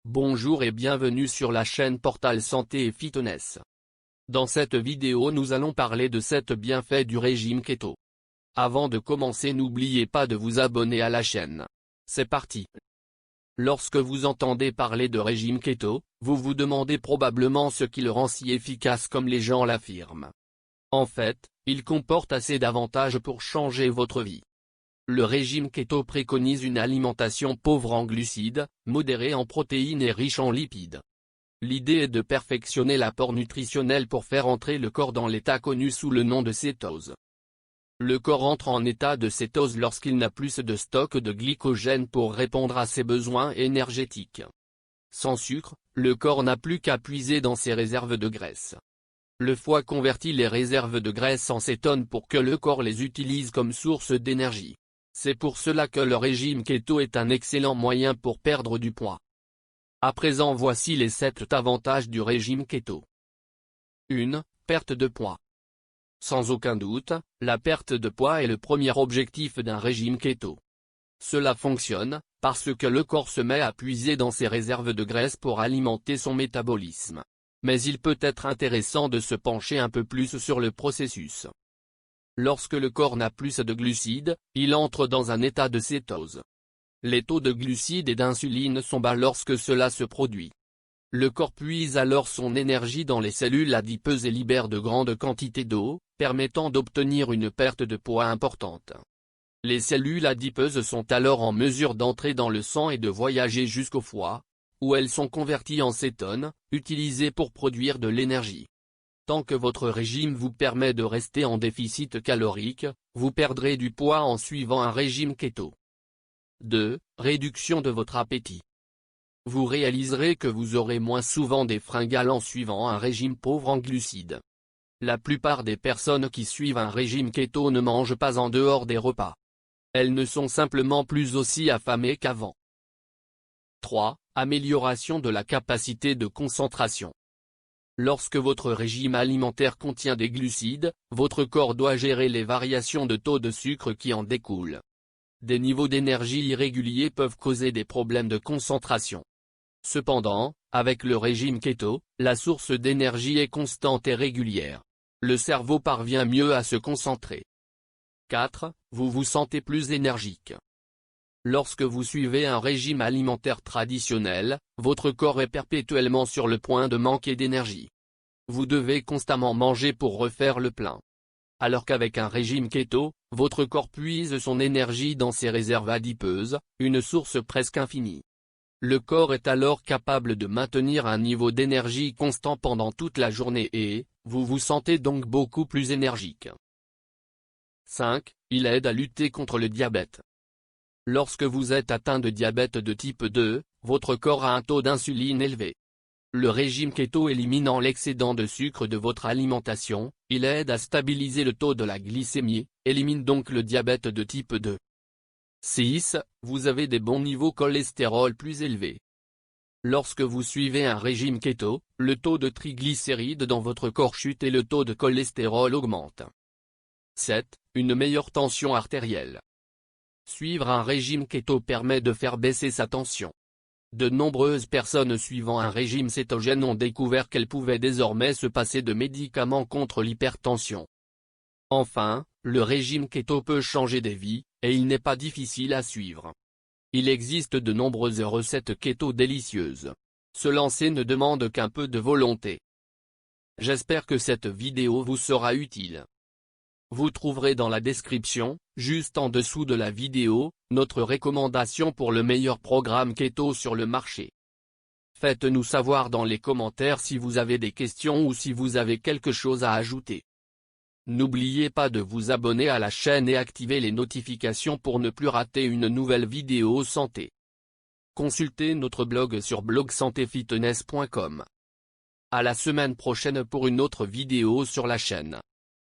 Bonjour et bienvenue sur la chaîne Portal Santé et Fitness. Dans cette vidéo nous allons parler de 7 bienfaits du régime keto. Avant de commencer n'oubliez pas de vous abonner à la chaîne. C'est parti. Lorsque vous entendez parler de régime keto, vous vous demandez probablement ce qui le rend si efficace comme les gens l'affirment. En fait, il comporte assez d'avantages pour changer votre vie. Le régime keto préconise une alimentation pauvre en glucides, modérée en protéines et riche en lipides. L'idée est de perfectionner l'apport nutritionnel pour faire entrer le corps dans l'état connu sous le nom de cétose. Le corps entre en état de cétose lorsqu'il n'a plus de stock de glycogène pour répondre à ses besoins énergétiques. Sans sucre, le corps n'a plus qu'à puiser dans ses réserves de graisse. Le foie convertit les réserves de graisse en cétone pour que le corps les utilise comme source d'énergie. C'est pour cela que le régime keto est un excellent moyen pour perdre du poids. À présent voici les 7 avantages du régime keto. 1. Perte de poids. Sans aucun doute, la perte de poids est le premier objectif d'un régime keto. Cela fonctionne, parce que le corps se met à puiser dans ses réserves de graisse pour alimenter son métabolisme. Mais il peut être intéressant de se pencher un peu plus sur le processus. Lorsque le corps n'a plus de glucides, il entre dans un état de cétose. Les taux de glucides et d'insuline sont bas lorsque cela se produit. Le corps puise alors son énergie dans les cellules adipeuses et libère de grandes quantités d'eau, permettant d'obtenir une perte de poids importante. Les cellules adipeuses sont alors en mesure d'entrer dans le sang et de voyager jusqu'au foie, où elles sont converties en cétone, utilisées pour produire de l'énergie. Tant que votre régime vous permet de rester en déficit calorique, vous perdrez du poids en suivant un régime keto. 2. Réduction de votre appétit. Vous réaliserez que vous aurez moins souvent des fringales en suivant un régime pauvre en glucides. La plupart des personnes qui suivent un régime keto ne mangent pas en dehors des repas. Elles ne sont simplement plus aussi affamées qu'avant. 3. Amélioration de la capacité de concentration. Lorsque votre régime alimentaire contient des glucides, votre corps doit gérer les variations de taux de sucre qui en découlent. Des niveaux d'énergie irréguliers peuvent causer des problèmes de concentration. Cependant, avec le régime keto, la source d'énergie est constante et régulière. Le cerveau parvient mieux à se concentrer. 4. Vous vous sentez plus énergique. Lorsque vous suivez un régime alimentaire traditionnel, votre corps est perpétuellement sur le point de manquer d'énergie. Vous devez constamment manger pour refaire le plein. Alors qu'avec un régime keto, votre corps puise son énergie dans ses réserves adipeuses, une source presque infinie. Le corps est alors capable de maintenir un niveau d'énergie constant pendant toute la journée et, vous vous sentez donc beaucoup plus énergique. 5. Il aide à lutter contre le diabète. Lorsque vous êtes atteint de diabète de type 2, votre corps a un taux d'insuline élevé. Le régime keto éliminant l'excédent de sucre de votre alimentation, il aide à stabiliser le taux de la glycémie, élimine donc le diabète de type 2. 6. Vous avez des bons niveaux cholestérol plus élevés. Lorsque vous suivez un régime keto, le taux de triglycérides dans votre corps chute et le taux de cholestérol augmente. 7. Une meilleure tension artérielle. Suivre un régime keto permet de faire baisser sa tension. De nombreuses personnes suivant un régime cétogène ont découvert qu'elles pouvaient désormais se passer de médicaments contre l'hypertension. Enfin, le régime keto peut changer des vies, et il n'est pas difficile à suivre. Il existe de nombreuses recettes keto délicieuses. Se lancer ne demande qu'un peu de volonté. J'espère que cette vidéo vous sera utile. Vous trouverez dans la description, juste en dessous de la vidéo, notre recommandation pour le meilleur programme keto sur le marché. Faites-nous savoir dans les commentaires si vous avez des questions ou si vous avez quelque chose à ajouter. N'oubliez pas de vous abonner à la chaîne et activer les notifications pour ne plus rater une nouvelle vidéo santé. Consultez notre blog sur blogsantéfitness.com. À la semaine prochaine pour une autre vidéo sur la chaîne.